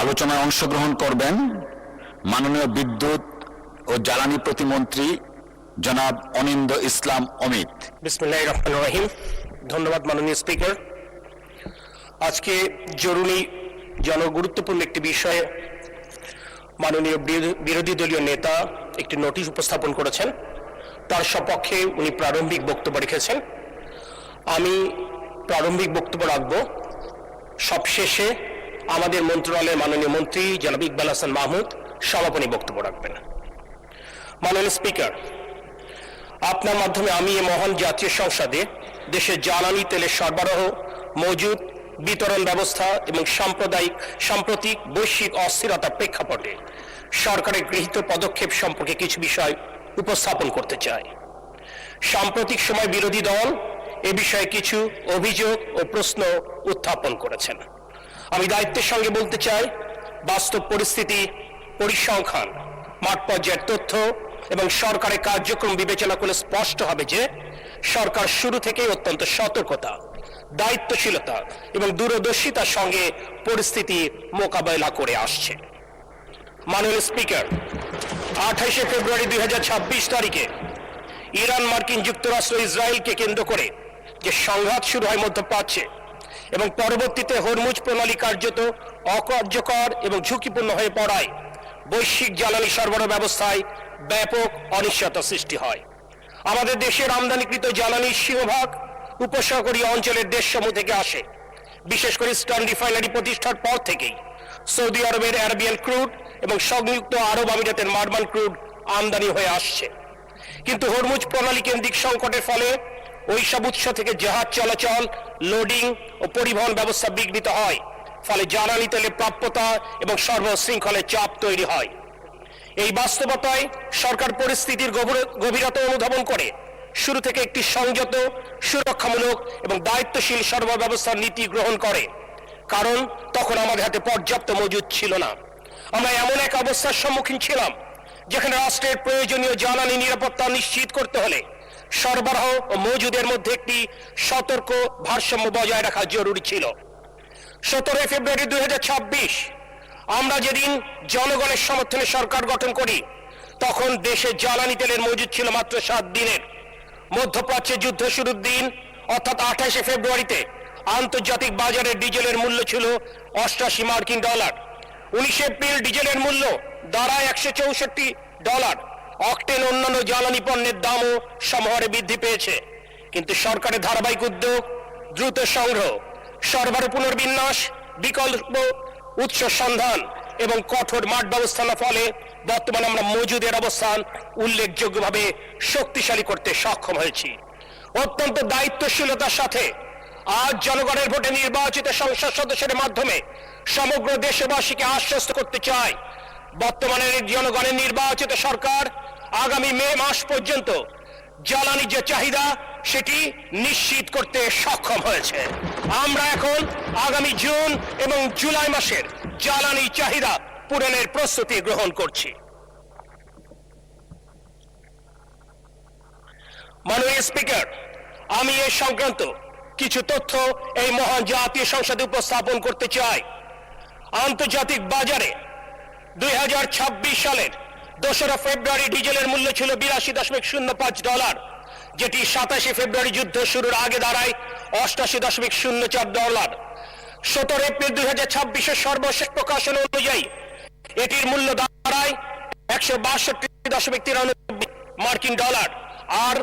আলোচনায় অংশগ্রহণ করবেন মাননীয় বিদ্যুৎ ও জ্বালানি প্রতিমন্ত্রী জনাব অনিন্দ ইসলাম অমিত। বিসমিল্লাহির রহমানির রহিম। ধন্যবাদ মাননীয় স্পিকার। আজকে জরুরি জনগুরুত্বপূর্ণ একটি বিষয়ে মাননীয় বিরোধী দলীয় নেতা একটি নোটিশ উপস্থাপন করেছেন, তার সপক্ষে উনি প্রারম্ভিক বক্তব্য রেখেছেন। আমি প্রারম্ভিক বক্তব্য রাখব, সবশেষে আমাদের মন্ত্রণালয়ের মাননীয় মন্ত্রী জনাব ইকবাল হাসান মাহমুদ সমাপনী বক্তব্য রাখবেন। মাননীয় স্পিকার, আপনার মাধ্যমে আমি এই মহান জাতীয় সংসদে দেশের জ্বালানি তেলের সরবরাহ, মজুদ, বিতরণ ব্যবস্থা এবং সাম্প্রতিক বৈশ্বিক অস্থিরতার প্রেক্ষাপটে সরকারের গৃহীত পদক্ষেপ সম্পর্কে কিছু বিষয় উপস্থাপন করতে চাই। সাম্প্রতিক সময় বিরোধী দল এ বিষয়ে কিছু অভিযোগ ও প্রশ্ন উত্থাপন করেছেন। আমি দায়িত্বের সঙ্গে বলতে চাই, বাস্তব পরিস্থিতি, পরিসংখ্যান, মাঠ পর্যায়ের তথ্য এবং সরকারের কার্যক্রম বিবেচনা করলে স্পষ্ট হবে যে সরকার শুরু থেকেই অত্যন্ত সতর্কতা, দায়িত্বশীলতা এবং দূরদর্শিতার সঙ্গে পরিস্থিতি মোকাবেলা করে আসছে। মাননীয় স্পিকার, 28 ফেব্রুয়ারি 2026 তারিখে ইরান, মার্কিন যুক্তরাষ্ট্র, ইসরায়েলকে কেন্দ্র করে যে সংঘাত শুরু হয় মধ্যপ্রাচ্যে এবং পরবর্তীতে হরমুজ প্রণালী কার্যত অকার্যকর এবং ঝুঁকিপূর্ণ হয়ে পড়ায় বৈশ্বিক জ্বালানি সরবরাহ ব্যবস্থায় ব্যাপক অনিশ্চয়তা সৃষ্টি হয়। আমাদের দেশের আমদানিকৃত জ্বালানির সিংহভাগ উপসাগরীয় অঞ্চলের দেশসমূহ থেকে আসে। বিশেষ করে ইস্টার্ন রিফাইনারি প্রতিষ্ঠার পর থেকেই সৌদি আরবের অ্যারাবিয়ান ক্রুড এবং সংযুক্ত আরব আমিরাতের মারমান ক্রুড আমদানি হয়ে আসছে। কিন্তু হরমুজ প্রণালী কেন্দ্রিক সংকটের ফলে ওই সব উৎস থেকে জাহাজ চলাচল, লোডিং ও পরিবহন ব্যবস্থা বিঘ্নিত হয়, ফলে জ্বালানি তেলের প্রাপ্যতা এবং সর্বশৃঙ্খলের চাপ তৈরি হয়। এই বাস্তবতায় সরকার পরিস্থিতির গভীরতা অনুধাবন করে শুরু থেকে একটি সংযত, সুরক্ষামূলক এবং দায়িত্বশীল সরবরাহ ব্যবস্থার নীতি গ্রহণ করে, কারণ তখন আমাদের হাতে পর্যাপ্ত মজুদ ছিল না। আমরা এমন এক অবস্থার সম্মুখীন ছিলাম যেখানে রাষ্ট্রের প্রয়োজনীয় জ্বালানি নিরাপত্তা নিশ্চিত করতে হলে সরবরাহ ও মজুদের মধ্যে একটি সতর্ক ভারসাম্য বজায় রাখা জরুরি ছিল। 17 ফেব্রুয়ারি 2026 আমরা যেদিন জনগণের সমর্থনে সরকার গঠন করি, তখন দেশে জ্বালানি তেলের মজুদ ছিল মাত্র 7 দিনের। মধ্যপ্রাচ্যে যুদ্ধ শুরুর দিন অর্থাৎ 28 ফেব্রুয়ারিতে আন্তর্জাতিক বাজারে ডিজেলের মূল্য ছিল 88 মার্কিন ডলার। 19 এপ্রিল ডিজেলের মূল্য দাঁড়ায় $164। অকটেন অন্যান্য জ্বালানি পণ্যের দামও সমহারে বৃদ্ধি পেয়েছে। কিন্তু সরকারের ধারাবাহিক উদ্যোগ, দ্রুত সংগ্রহ, সরবরাহ পুনর্বিন্যাস, বিকল্প উৎস সন্ধান এবং কঠোর মাঠ ব্যবস্থার ফলে বর্তমানে আমরা মজুদের অবস্থান উল্লেখযোগ্যভাবে শক্তিশালী করতে সক্ষম হয়েছি। অত্যন্ত দায়িত্বশীলতার সাথে আজ জনগণের ভোটে নির্বাচিত সংসদ সদস্যের মাধ্যমে সমগ্র দেশবাসীকে আশ্বস্ত করতে চাই, বর্তমানের জনগণের নির্বাচিত সরকার আগামী মে মাস পর্যন্ত জ্বালানি যে চাহিদা সেটি নিশ্চিত করতে সক্ষম হয়েছে। আমরা এখন আগামী জুন এবং জুলাই মাসের জ্বালানি চাহিদা পূরণের প্রস্তুতি গ্রহণ করছি। মাননীয় স্পিকার, আমি এই সংক্রান্ত কিছু তথ্য এই মহান জাতীয় সংসদে উপস্থাপন করতে চাই। আন্তর্জাতিক বাজারে 2026 সালের 2 ফেব্রুয়ারি ডিজেলের মূল্য ছিল $82.05, যেটি 27 ফেব্রুয়ারি যুদ্ধ শুরুর আগে দাঁড়ায় $88.04। 17 এপ্রিল 2026 সর্বশেষ প্রকাশন অনুযায়ী এটির মূল্য দাঁড়ায় $162.93 মার্কিন ডলার। আর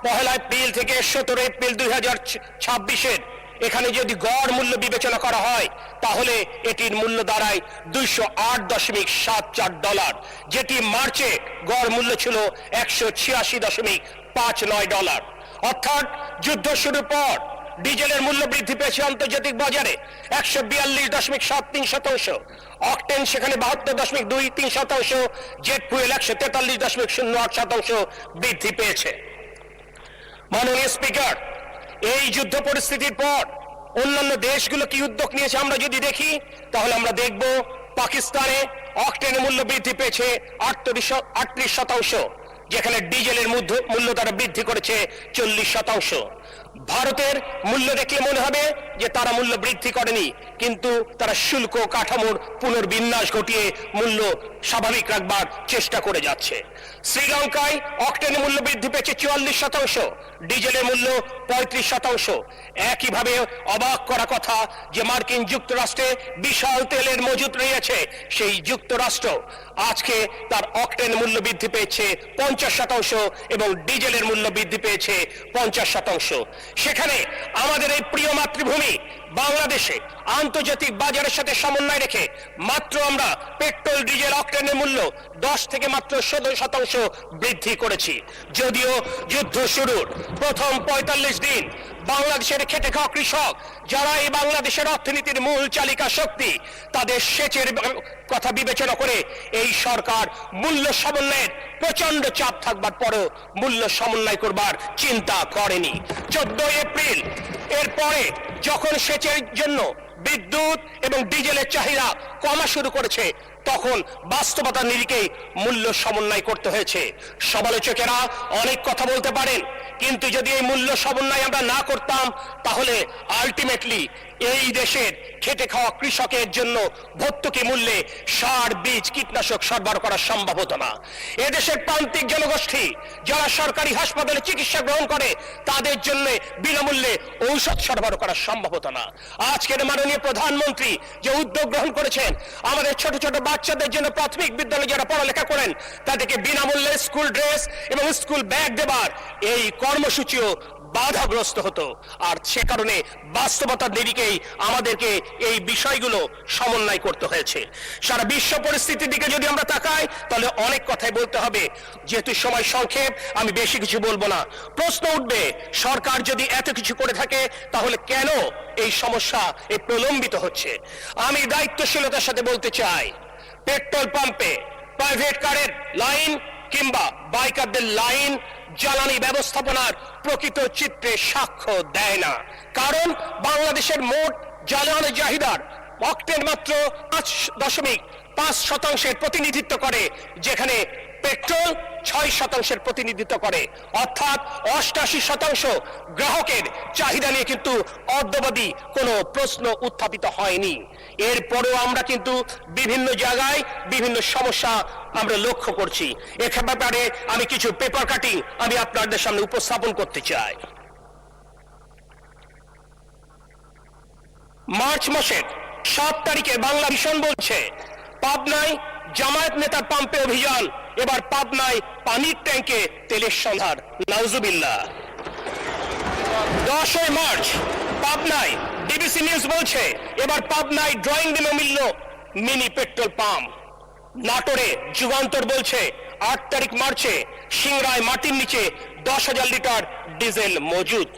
1 এপ্রিল থেকে 17 এপ্রিল 2026 এখানে যদি গড় মূল্য বিবেচনা করা হয় তাহলে এটির মূল্য দাঁড়ায় $208.74, যেটি মার্চে গড় মূল্য ছিল $186.59। অর্থাৎ যুদ্ধ শুরুর পর ডিজেলের মূল্য বৃদ্ধি পেয়েছে আন্তর্জাতিক বাজারে 142.73%, অকটেন সেখানে 72.23%, জেট ফুয়েল 143.08% বৃদ্ধি পেয়েছে। মাননীয় স্পিকার, এই যুদ্ধ পরিস্থিতির পর অন্যান্য দেশগুলো কি উদ্যোগ নিয়েছে আমরা যদি দেখি তাহলে আমরা দেখব পাকিস্তানে অকটেনের মূল্য বৃদ্ধি পেয়েছে 38%, যেখানে ডিজেলের মূল্য তারা বৃদ্ধি করেছে 40%। ভারতের মূল্য দেখলে মনে হবে যে তারা মূল্য বৃদ্ধি করেনি, কিন্তু তারা শুল্ক কাঠামোর পুনর্বিন্যাস ঘটিয়ে মূল্য স্বাভাবিক রাখবার চেষ্টা করে যাচ্ছে। শ্রীলঙ্কায় অক্টেনের মূল্য বৃদ্ধি পেয়েছে 44%, ডিজেলের মূল্য 35%। একইভাবে অবাক করা কথা যে মার্কিন যুক্তরাষ্ট্রে বিশাল তেলের মজুত রয়েছে, সেই যুক্তরাষ্ট্র আজকে তার অক্টেন মূল্য বৃদ্ধি পেয়েছে 50% এবং ডিজেলের মূল্য বৃদ্ধি পেয়েছে 50%। সেখানে আমাদের এই প্রিয় মাতৃভূমি বাংলাদেশে আন্তর্জাতিক বাজারের সাথে সমন্বয় রেখে মাত্র আমরা পেট্রোল ডিজেল অক্টেনের মূল্য 10 থেকে মাত্র 17% বৃদ্ধি করেছি। যদিও যুদ্ধ শুরুর প্রথম 45 দিন বাংলাদেশের খেটে খাওয়া কৃষক, যারা এই বাংলাদেশের অর্থনীতির মূল চালিকা শক্তি, তাদের সেচের কথা বিবেচনা করে এই সরকার মূল্য সমন্বয়ের প্রচন্ড চাপ থাকবার পরেও মূল্য সমন্বয় করবার চিন্তা করেনি। 14 এপ্রিল এরপরে যখন সেচের জন্য বিদ্যুৎ এবং ডিজেলের চাহিদা কমা শুরু করেছে, তখন বাস্তবতার নিরিখেই মূল্য সমন্বয় করতে হয়েছে। সমালোচকেরা অনেক কথা বলতে পারেন, কিন্তু যদি এই মূল্য সমন্বয় আমরা না করতাম, তাহলে আলটিমেটলি এই দেশের খেটে খাওয়া কৃষকের জন্য ভর্তুকি মূল্যে সার, বীজ, কীটনাশক সরবরাহ করা সম্ভব হতো না। এদেশের প্রান্তিক জনগোষ্ঠী যারা সরকারি হাসপাতালে চিকিৎসা গ্রহণ করে, তাদের জন্য বিনামূল্যে ঔষধ সরবরাহ করা সম্ভব হতো না। আজকের মাননীয় প্রধানমন্ত্রী যে উদ্যোগ গ্রহণ করেছেন, আমাদের ছোট ছোট বাচ্চাদের জন্য প্রাথমিক বিদ্যালয়ে যারা পড়ালেখা করেন তাদেরকে বিনামূল্যে স্কুল ড্রেস এবং স্কুল ব্যাগ দেবার এই কর্মসূচিও বাধাগ্রস্ত হতো। আর সে কারণে বাস্তবতার নিরিখেই আমাদেরকে এই বিষয়গুলো সমন্বয় করতে হয়েছে। সারা বিশ্ব পরিস্থিতির দিকে যদি আমরা তাকাই, তাহলে অনেক কথাই বলতে হবে। যেহেতু সময় সংক্ষেপ, আমি বেশি কিছু বলবো না। প্রশ্ন উঠবে, সরকার যদি এত কিছু করে থাকে, তাহলে কেন এই সমস্যা এই প্রলম্বিত হচ্ছে? আমি দায়িত্বশীলতার সাথে বলতে চাই, পেট্রোল পাম্পে প্রাইভেট কারের লাইন কিংবা বাইকারদের লাইন জ্বালানি ব্যবস্থাপনার প্রকৃত চিত্রে সাক্ষ্য দেয় না। কারণ বাংলাদেশের মোট জ্বালানি চাহিদার অক্টেন মাত্র 5.5% প্রতিনিধিত্ব করে, যেখানে পেট্রোল 6% প্রতিনিধিত্ব করে। অর্থাৎ 88% গ্রাহকের চাহিদা নিয়ে কিন্তু অদ্যাবধি কোনো প্রশ্ন উত্থাপিত হয়নি। এরপরেও আমরা কিন্তু বিভিন্ন জায়গায় বিভিন্ন সমস্যা আমরা লক্ষ্য করছি। এ ব্যাপারে আমি কিছু পেপার কাটিং আমি আপনাদের সামনে উপস্থাপন করতে চাই। মার্চ মাসের 7 তারিখে বাংলা ভিশন বলছে, পাবনায় জামায়াত নেতার পাম্পে অভিযান, এবার পাবনায় পানির ট্যাঙ্কে তেলের সন্ধান। নাউজুবিল্লাহ। 10 মার্চ পাবনায় ডিবিসি নিউজ বলছে, এবার পাবনায় ড্রয়িং রুমে মিলল মিনি পেট্রোল পাম্প। নাটোরে যুগান্তর বলছে, 8 তারিখ মার্চে সিংড়ায় মাটির নিচে 10,000 লিটার ডিজেল মজুদ।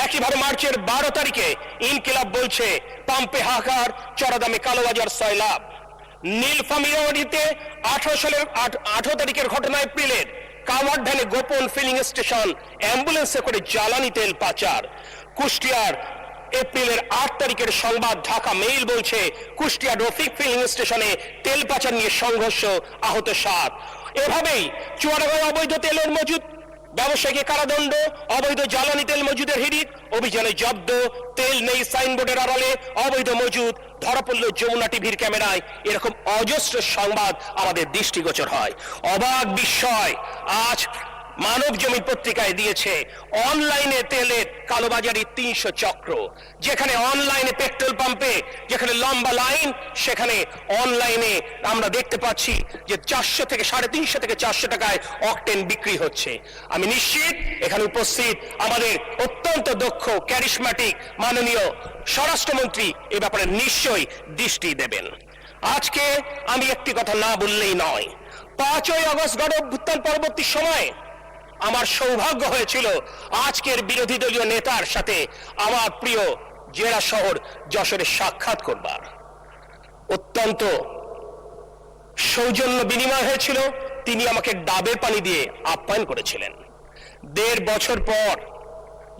একইভাবে মার্চের 12 তারিখে ইনকিলাব বলছে, পাম্পে হাহাকার, চড়া দামে কালোবাজার সয়লাভ। নীলফামারীতে 18 তারিখের ঘটনা এপ্রিলের কাওয়ার ভ্যানে গোপন ফিলিং স্টেশন, অ্যাম্বুলেন্সে করে জ্বালানি তেল পাচার। কুষ্টিয়ার এপ্রিলের 8 তারিখের সংবাদ ঢাকা মেইল বলছে, কুষ্টিয়া রফিক ফিলিং স্টেশনে তেল পাচার নিয়ে সংঘর্ষ, আহত 7। এভাবেই চুয়াডাঙ্গায় অবৈধ তেলের মজুদ, ব্যবসায়ীকে কারাদণ্ড, অবৈধ জ্বালানি তেল মজুদের হিড়িক, অভিযানে জব্দ, তেল নেই সাইনবোর্ডের আড়ালে, অবৈধ মজুদ, ধরা পড়ল যমুনা টিভির ক্যামেরায়। এরকম অজস্র সংবাদ আমাদের দৃষ্টিগোচর হয়। অবাক বিস্ময় আজ মানব জমি পত্রিকায় দিয়েছে, অনলাইনে তেলের কালোবাজারি 300 চক্র। যেখানে অনলাইনে পেট্রোল পাম্পে যেখানে লম্বা লাইন, সেখানে অনলাইনে আমরা দেখতে পাচ্ছি যে 400 থেকে 350 থেকে 400 টাকায় অকটেন বিক্রি হচ্ছে। আমি নিশ্চিত এখানে উপস্থিত আমাদের অত্যন্ত দক্ষ ক্যারিশম্যাটিক মাননীয় স্বরাষ্ট্রমন্ত্রী এ ব্যাপারে নিশ্চয়ই দৃষ্টি দেবেন। আজকে আমি একটি কথা না বললেই নয়। 5ই আগস্ট গণ অভ্যুত্থান পরবর্তী সময়ে আমার সৌভাগ্য হয়েছিল আজকের বিরোধী দলীয় নেতার সাথে আমার প্রিয় জেলা শহর যশোরে সাক্ষাৎ করবার। অত্যন্ত সৌজন্য বিনিময় হয়েছিল। তিনি আমাকে ডাবের পানি দিয়ে আপ্যায়ন করেছিলেন। 1.5 বছর পর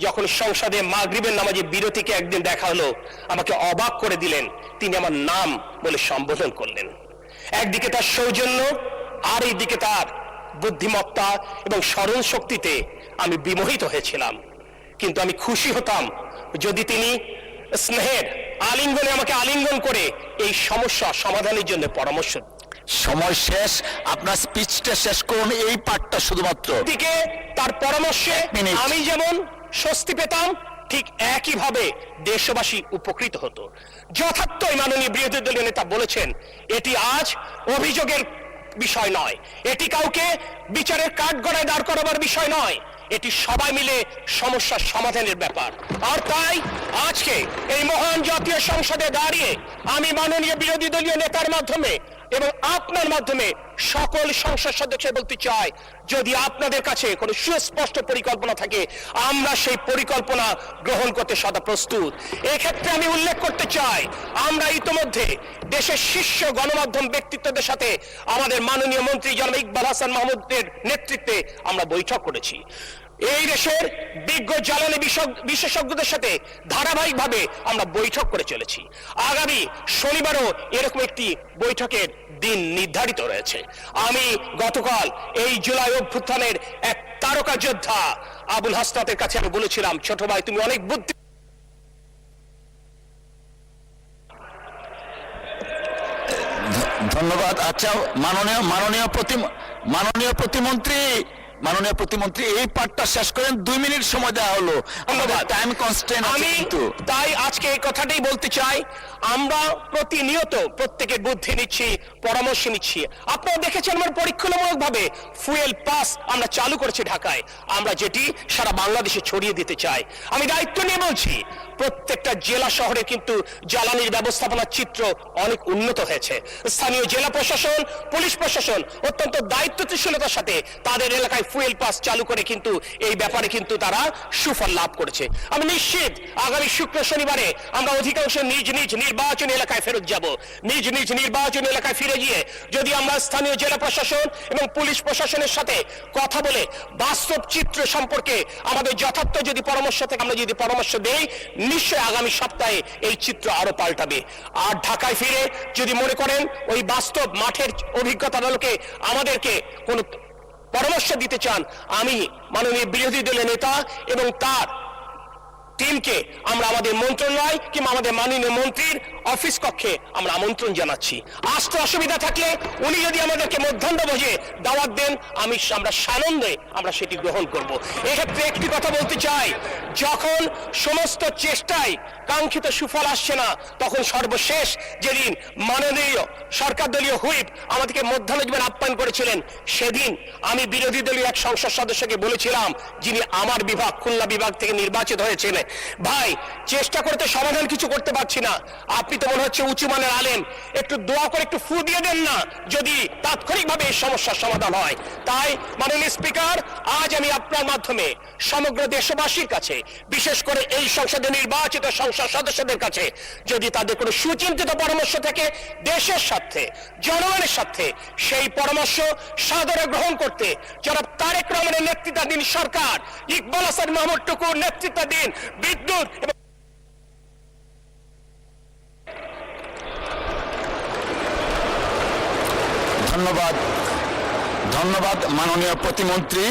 যখন সংসদে মাগরিবের নামাজে বিরতিকে একদিন দেখা হলো, আমাকে অবাক করে দিলেন। তিনি আমার নাম বলে সম্বোধন করলেন। একদিকে তার সৌজন্য, আর এইদিকে তার বুদ্ধিমত্তা এবং স্মরণ শক্তিতে আমি বিমোহিত হয়েছিলাম, কিন্তু আমি খুশি হতাম যদি তিনি স্নেহের আলিঙ্গনে আমাকে আলিঙ্গন করে এই সমস্যা সমাধানের জন্য পরামর্শ সময় শেষ, আপনার স্পিচটা শেষ করুন, এই পার্টটা শুধুমাত্র। দিকে তার পরামর্শে মিনিট। আমি যেমন স্বস্তি পেতাম, ঠিক একইভাবে দেশবাসী উপকৃত হতো। যথার্থই মাননীয় বিরোধী দলীয় নেতা বলেছেন, এটি আজ অভিযোগের বিষয় নয়, এটি কাউকে বিচারের কাঠগড়ায় দাঁড় করাবার বিষয় নয়, এটি সবাই মিলে সমস্যার সমাধানের ব্যাপার। আর তাই আজকে এই মহান জাতীয় সংসদে দাঁড়িয়ে আমি মাননীয় বিরোধী দলীয় নেতার মাধ্যমে এবং আপনার মাধ্যমে সকল সংসদ সদস্য বলতে চাই, যদি আপনাদের কাছে কোনো সুস্পষ্ট পরিকল্পনা থাকে, আমরা সেই পরিকল্পনা গ্রহণ করতে সদা প্রস্তুত। এক্ষেত্রে আমি উল্লেখ করতে চাই, আমরা ইতোমধ্যে দেশের শীর্ষ গণমাধ্যম ব্যক্তিত্বদের সাথে আমাদের মাননীয় মন্ত্রী জনাব ইকবাল হাসান মাহমুদের নেতৃত্বে আমরা বৈঠক করেছি। এই দেশের বিজ্ঞ জ্বালানি বিশেষজ্ঞদের সাথে ধারাবাহিকভাবে আমরা বৈঠক করে চলেছি। আগামী শনিবারও এরকম একটি বৈঠকের দিন নির্ধারিত রয়েছে। আমি গতকাল এই জুলাই অভ্যুত্থানের এক তারকা যোদ্ধা আবুল হাসনাতের কাছে আমি বলেছিলাম, ছোট ভাই তুমি অনেক বুদ্ধি। ধন্যবাদ। আচ্ছা, মাননীয় প্রতিমন্ত্রী এই পার্টটা শেষ করেন, 2 মিনিট সময় দেওয়া হলো, ধন্যবাদ। টাইম কনস্ট্রেন্ট আছে আমি কিন্তু। তাই আজকে এই কথাটাই বলতে চাই, আমরা প্রতিনিয়ত প্রত্যেকের বুদ্ধি নিচ্ছি, পরামর্শ নিচ্ছি। আপনারা দেখেছেন আমার পরীক্ষামূলক ভাবে ফুয়েল পাস আমরা চালু করেছি ঢাকায়, আমরা যেটি সারা বাংলাদেশে ছড়িয়ে দিতে চাই। আমি দায়িত্ব নিয়ে বলছি, প্রত্যেকটা জেলা শহরে কিন্তু জ্বালানির ব্যবস্থাপনার চিত্র অনেক উন্নত হয়েছে। স্থানীয় জেলা প্রশাসন, পুলিশ প্রশাসন অত্যন্ত দায়িত্বশীলতার সাথে তাদের এলাকায় ফুয়েল পাস চালু করে কিন্তু এই ব্যাপারে কিন্তু তারা সুফল লাভ করেছে। আমি নিশ্চিত আগামী শুক্র শনিবারে আমরা অধিকাংশ নিজ নিজ নির্বাচনী এলাকায় ফেরত যাব। নিজ নিজ নির্বাচনী এলাকায় ফিরে গিয়ে যদি আমরা স্থানীয় জেলা প্রশাসন এবং পুলিশ প্রশাসনের সাথে কথা বলে বাস্তব চিত্র সম্পর্কে আমাদের যথার্থ যদি পরামর্শ থেকে আমরা যদি পরামর্শ দেই, নিশ্চয় আগামী সপ্তাহে এই চিত্র আরো পাল্টাবে। আর ঢাকায় ফিরে যদি মনে করেন ওই বাস্তব মাঠের অভিজ্ঞতার আলোকে আমাদেরকে কোন পরামর্শ দিতে চান, আমি মাননীয় বিরোধী দলের নেতা এবং তার টিমকে আমরা আমাদের মন্ত্রণালয় কিংবা আমাদের মাননীয় মন্ত্রীর অফিস কক্ষে আমরা আমন্ত্রণ জানাচ্ছি। আসতে অসুবিধা থাকলে উনি যদি আমাদেরকে মধ্যাহ্ন ভোজে দাওয়াত দেন, আমরা সানন্দে আমরা সেটি গ্রহণ করব। এক্ষেত্রে একটি কথা বলতে চাই, যখন সমস্ত চেষ্টায় কাঙ্ক্ষিত সুফল আসছে না, তখন সর্বশেষ যেদিন মাননীয় সরকার দলীয় হুইপ আমাদেরকে মধ্যাহ্নভোজের আপ্যায়ন করেছিলেন, সেদিন আমি বিরোধী দলীয় এক সংসদ সদস্যকে বলেছিলাম, যিনি আমার বিভাগ খুলনা বিভাগ থেকে নির্বাচিত হয়েছিলেন, ভাই চেষ্টা করতে সমাধান কিছু করতে পারছি না, আপনি তো মনে হচ্ছে উঁচু মানের আলেম, একটু দোয়া করে একটু ফু দিয়ে দেন না, যদি তাৎক্ষণিকভাবে এই সমস্যার সমাধান হয়। তাই মাননীয় স্পিকার, আজ আমি আপনার মাধ্যমে সমগ্র দেশবাসীর কাছে, বিশেষ করে এই সংসদে নির্বাচিত সংসদ সদস্যদের কাছে, যদি তাদের কোনো সুচিন্তিত পরামর্শ থাকে দেশের স্বার্থে, জনগণের স্বার্থে, সেই পরামর্শ সাদরে গ্রহণ করতে জনাব তারেক রহমানের নেতৃত্বাধীন সরকার, ইকবাল হাসান মাহমুদ টুকুর নেতৃত্বাধীন বিদ্যুৎ এবং ধন্যবাদ মাননীয় প্রতিমন্ত্রী।